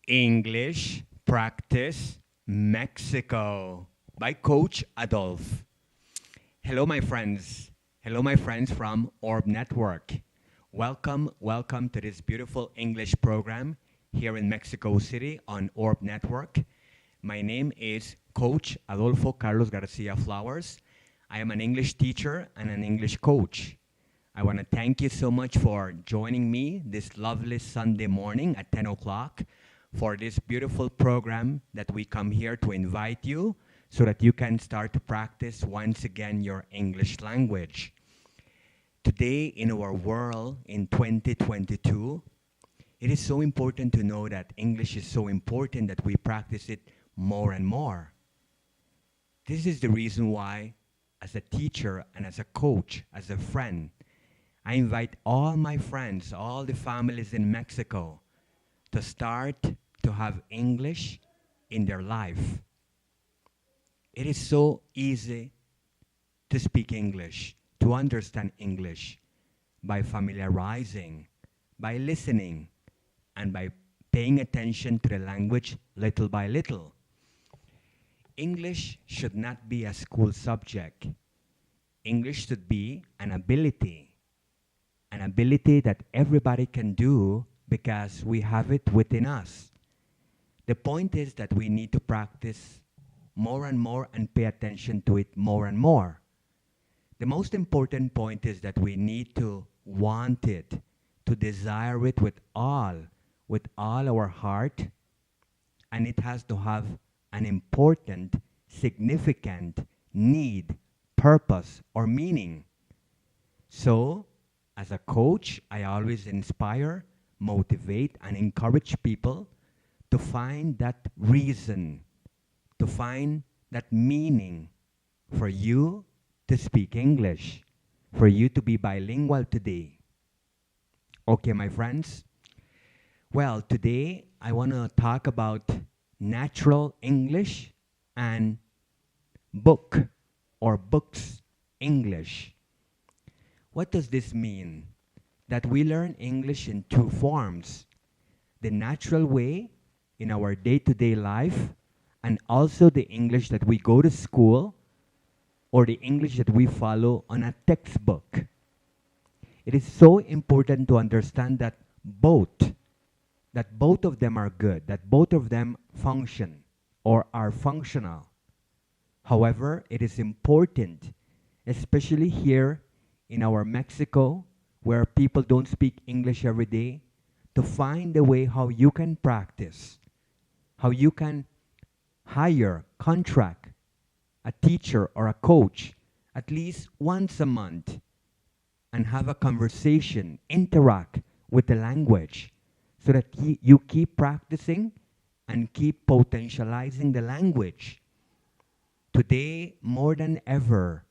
English Practice Mexico by Coach Adolf. Hello, my friends. Hello, my friends from Orb Network. Welcome to this beautiful English program here in Mexico City on Orb Network. My name is Coach Adolfo Carlos Garcia Flowers. I am an English teacher and an English coach. I want to thank you so much for joining me this lovely Sunday morning at 10 o'clock for this beautiful program that we come here to invite you so that you can start to practice once again your English language. Today, in our world in 2022, it is so important to know that English is so important that we practice it more and more. This is the reason why, as a teacher and as a coach, as a friend, I invite all my friends, all the families in Mexico, to start to have English in their life. It is so easy to speak English, to understand English, by familiarizing, by listening, and by paying attention to the language little by little. English should not be a school subject. English should be an ability that everybody can do because we have it within us. The point is that we need to practice more and more and pay attention to it more and more. The most important point is that we need to want it, to desire it with all our heart, and it has to have an important, significant need, purpose, or meaning. So, as a coach, I always inspire, motivate, and encourage people to find that reason, to find that meaning for you to speak English, for you to be bilingual today. Okay, my friends? Well, today I want to talk about natural English and book or books English. What does this mean? That we learn English in two forms: the natural way in our day-to-day life, and also the English that we go to school or the English that we follow on a textbook. It is so important to understand that both of them are good, that both of them function or are functional. However, it is important, especially here in our Mexico, where people don't speak English every day, to find a way how you can practice, how you can contract a teacher or a coach at least once a month and have a conversation, interact with the language so that you keep practicing and keep potentializing the language. Today, more than ever,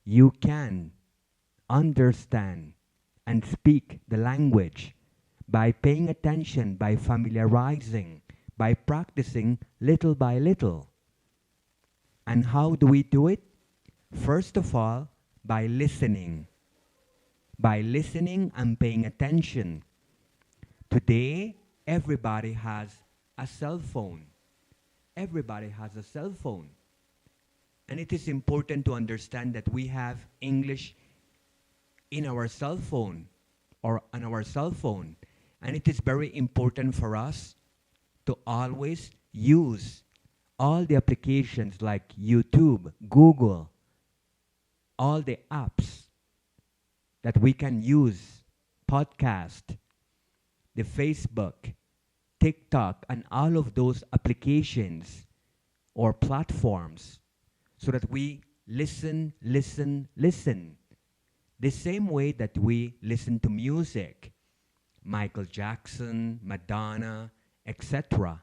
you can understand and speak the language by paying attention, by familiarizing, by practicing little by little. And how do we do it? First of all, by listening. By listening and paying attention. Today, everybody has a cell phone. Everybody has a cell phone. And it is important to understand that we have English in our cell phone or on our cell phone. And it is very important for us to always use all the applications like YouTube, Google, all the apps that we can use, podcast, the Facebook, TikTok, and all of those applications or platforms so that we listen. The same way that we listen to music, Michael Jackson, Madonna, etc.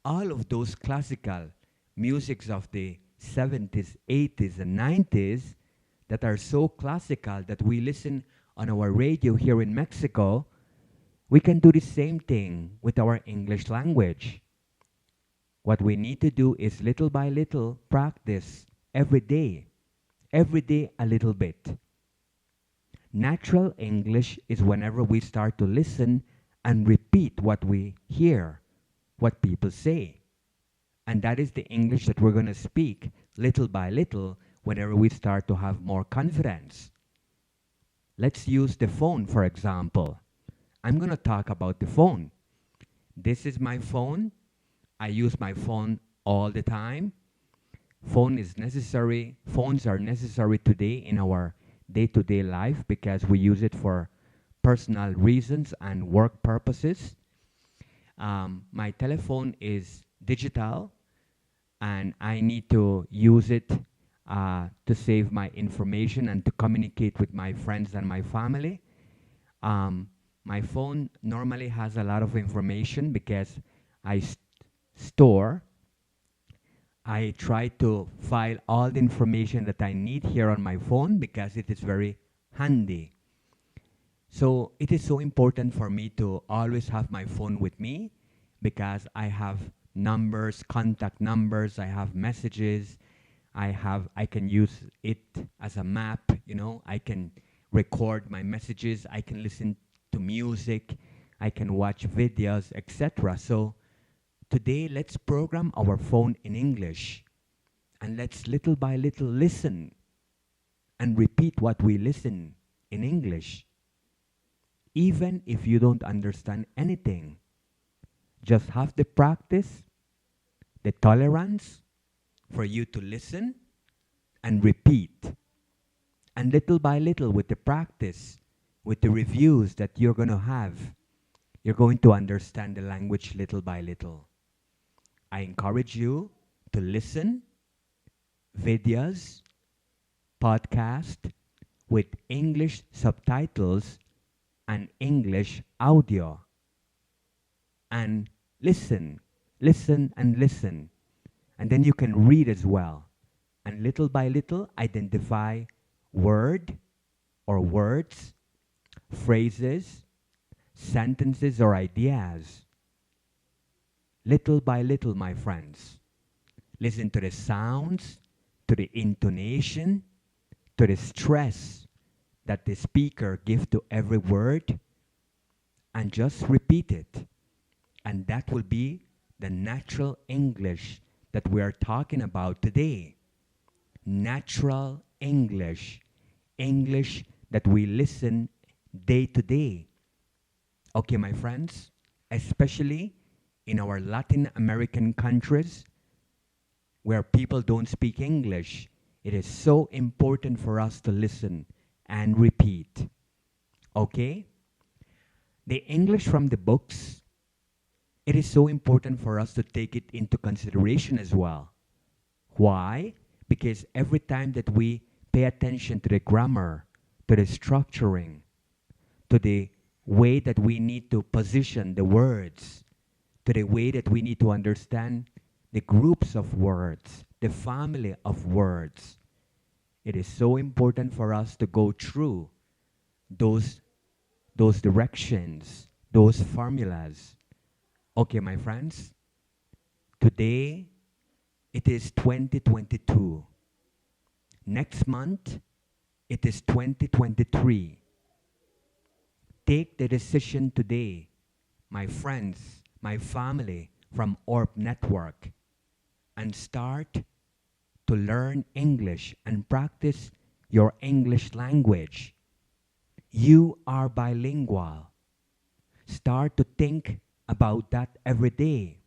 All of those classical musics of the 70s, 80s, and 90s that are so classical that we listen on our radio here in Mexico, we can do the same thing with our English language. What we need to do is little by little practice every day a little bit. Natural English is whenever we start to listen and repeat what we hear. what people say. And that is the English that we're going to speak little by little whenever we start to have more confidence. Let's use the phone, for example. I'm going to talk about the phone. This is my phone. I use my phone all the time. Phone is necessary. Phones are necessary today in our day-to-day life because we use it for personal reasons and work purposes. My telephone is digital, and I need to use it to save my information and to communicate with my friends and my family. My phone normally has a lot of information because I store. I try to file all the information that I need here on my phone because it is very handy. So it is so important for me to always have my phone with me because I have numbers, contact numbers, I have messages, I can use it as a map, I can record my messages, I can listen to music, I can watch videos, etc. So today let's program our phone in English and let's little by little listen and repeat what we listen in English. Even if you don't understand anything, just have the practice, the tolerance for you to listen and repeat. And little by little, with the practice, with the reviews that you're going to have, you're going to understand the language little by little. I encourage you to listen videos, podcast with English subtitles and English audio. And listen and listen. And then you can read as well. And little by little, identify word or words, phrases, sentences or ideas. Little by little, my friends. Listen to the sounds, to the intonation, to the stress that the speaker gives to every word, and just repeat it. And that will be the natural English that we are talking about today. Natural English. English that we listen day to day. Okay, my friends, especially in our Latin American countries where people don't speak English, it is so important for us to listen and repeat. Okay? The English from the books, it is so important for us to take it into consideration as well. Why? Because every time that we pay attention to the grammar, to the structuring, to the way that we need to position the words, to the way that we need to understand the groups of words, the family of words, it is so important for us to go through those directions, those formulas. Okay, my friends, today it is 2022. Next month, it is 2023. Take the decision today, my friends, my family from Orb Network, and start to learn English and practice your English language. You are bilingual. Start to think about that every day.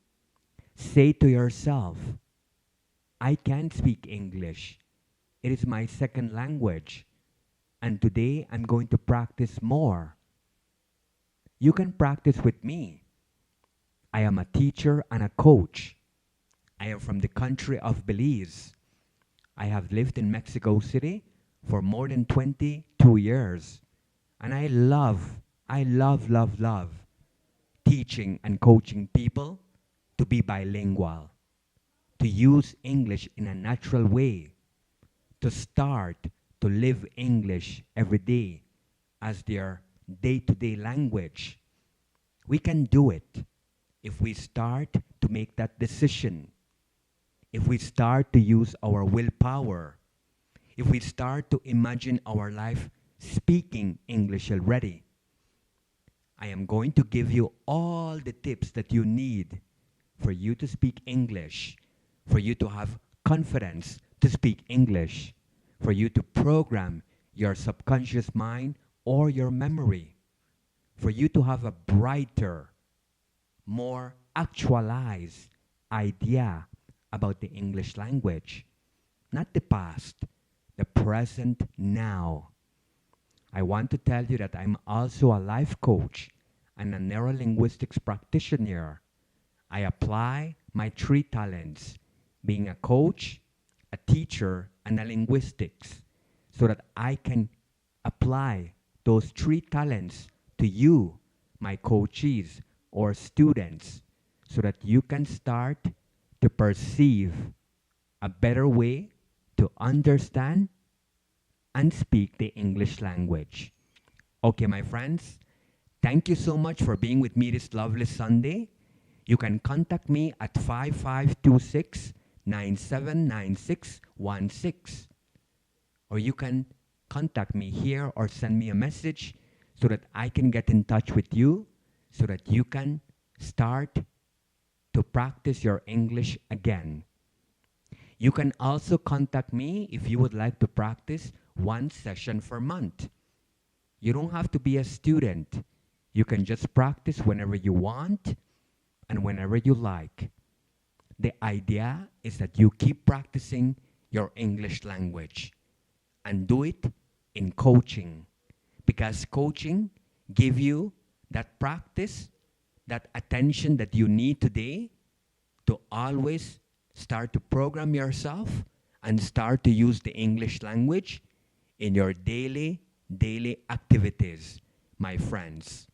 Say to yourself, I can speak English. It is my second language. And today I'm going to practice more. You can practice with me. I am a teacher and a coach. I am from the country of Belize. I have lived in Mexico City for more than 22 years. And I love teaching and coaching people to be bilingual, to use English in a natural way, to start to live English every day as their day-to-day language. We can do it if we start to make that decision, if we start to use our willpower, if we start to imagine our life speaking English already. I am going to give you all the tips that you need for you to speak English, for you to have confidence to speak English, for you to program your subconscious mind or your memory, for you to have a brighter, more actualized idea about the English language. Not the past, the present now. I want to tell you that I'm also a life coach and a neurolinguistics practitioner. I apply my three talents, being a coach, a teacher, and a linguistics, so that I can apply those three talents to you, my coachees or students, so that you can start to perceive a better way to understand and speak the English language. Okay, my friends, thank you so much for being with me this lovely Sunday. You can contact me at 5526 979616, or you can contact me here or send me a message so that I can get in touch with you so that you can start to practice your English again. You can also contact me if you would like to practice one session per month. You don't have to be a student. You can just practice whenever you want and whenever you like. The idea is that you keep practicing your English language and do it in coaching, because coaching gives you that practice, that attention that you need today to always start to program yourself and start to use the English language in your daily activities, my friends.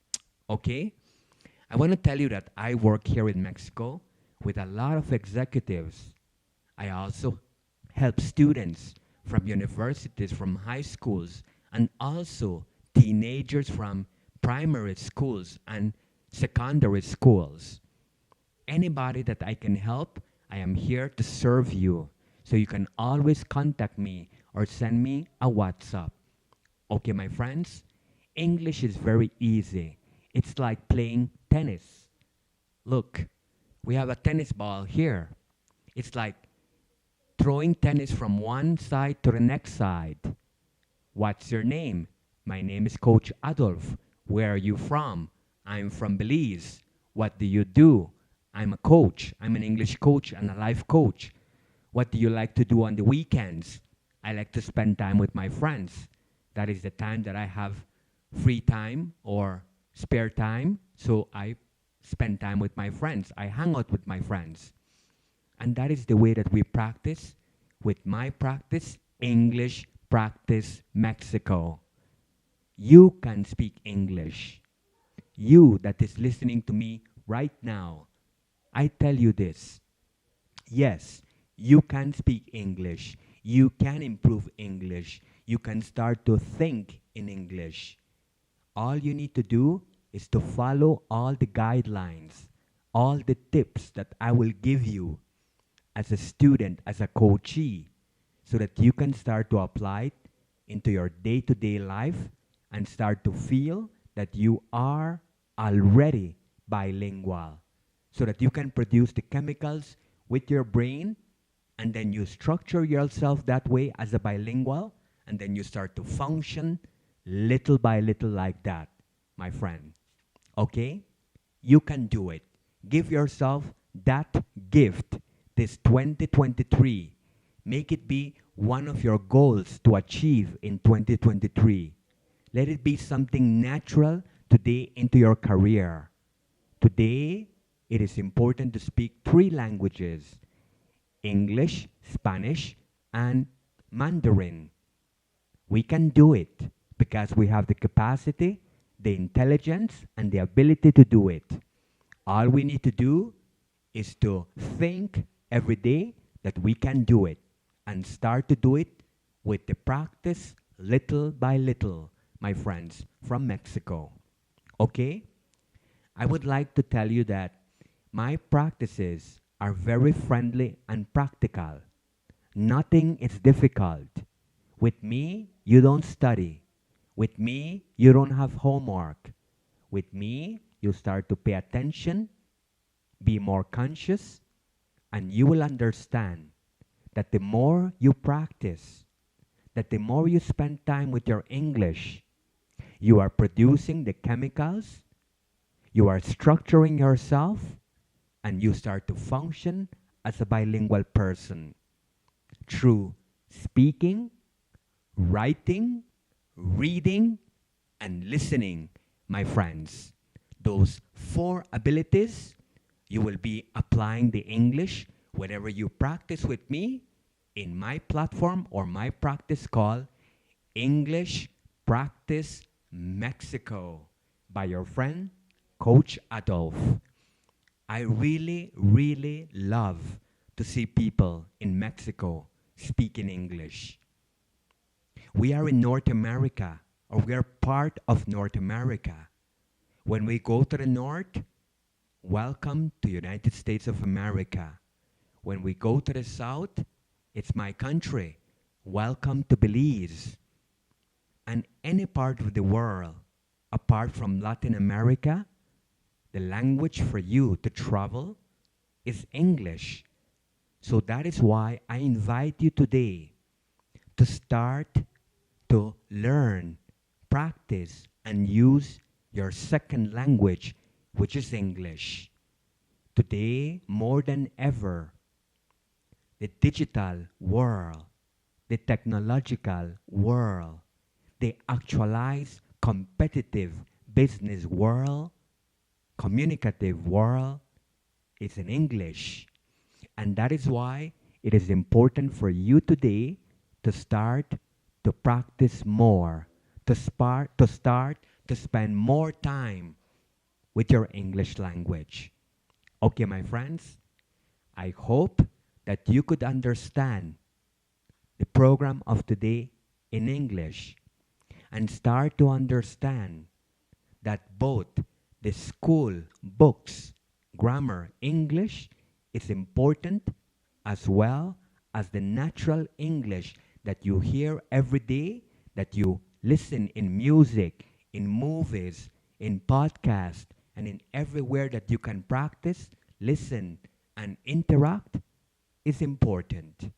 Okay? I want to tell you that I work here in Mexico with a lot of executives. I also help students from universities, from high schools, and also teenagers from primary schools and secondary schools. Anybody that I can help, I am here to serve you. So you can always contact me or send me a WhatsApp. Okay, my friends? English is very easy. It's like playing tennis. Look, we have a tennis ball here. It's like throwing tennis from one side to the next side. What's your name? My name is Coach Adolf. Where are you from? I'm from Belize. What do you do? I'm a coach. I'm an English coach and a life coach. What do you like to do on the weekends? I like to spend time with my friends. That is the time that I have free time or spare time. So I spend time with my friends. I hang out with my friends. And that is the way that we practice with my practice, English Practice Mexico. You can speak English. You that is listening to me right now, I tell you this. Yes, you can speak English. You can improve English. You can start to think in English. All you need to do is to follow all the guidelines, all the tips that I will give you as a student, as a coachee, so that you can start to apply it into your day-to-day life and start to feel that you are already bilingual, so that you can produce the chemicals with your brain, and then you structure yourself that way as a bilingual, and then you start to function little by little like that, my friend. Okay? You can do it. Give yourself that gift this 2023. Make it be one of your goals to achieve in 2023. Let it be something natural today into your career. Today, it is important to speak 3 languages: English, Spanish, and Mandarin. We can do it because we have the capacity, the intelligence, and the ability to do it. All we need to do is to think every day that we can do it and start to do it with the practice little by little, my friends from Mexico. Okay? I would like to tell you that my practices are very friendly and practical. Nothing is difficult. With me, you don't study. With me, you don't have homework. With me, you start to pay attention Be more conscious, and you will understand that the more you practice, that the more you spend time with your English, you are producing the chemicals, you are structuring yourself, and you start to function as a bilingual person through speaking, writing, reading, and listening, my friends. Those four abilities, you will be applying the English whenever you practice with me in my platform or my practice call, English Practice Mexico, by your friend, Coach Adolf. I really, really love to see people in Mexico speaking English. We are in North America, or we are part of North America. When we go to the north, welcome to United States of America. When we go to the south, it's my country. Welcome to Belize. And any part of the world, apart from Latin America, the language for you to travel is English. So that is why I invite you today to start to learn, practice, and use your second language, which is English. Today, more than ever, the digital world, the technological world, the actualized competitive business world, communicative world is in English. And that is why it is important for you today to start to practice more, to start to spend more time with your English language. Okay, my friends, I hope that you could understand the program of today in English and start to understand that both the school books, grammar, English is important, as well as the natural English that you hear every day, that you listen in music, in movies, in podcasts, and in everywhere that you can practice, listen, and interact is important.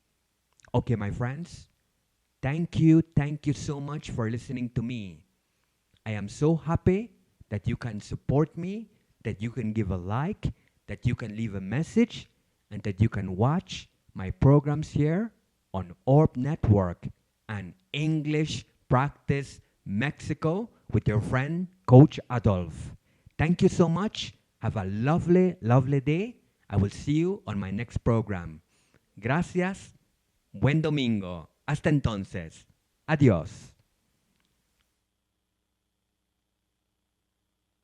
Okay, my friends, thank you so much for listening to me. I am so happy that you can support me, that you can give a like, that you can leave a message, and that you can watch my programs here on Orb Network and English Practice Mexico with your friend, Coach Adolf. Thank you so much. Have a lovely, lovely day. I will see you on my next program. Gracias. Buen domingo. Hasta entonces. Adiós.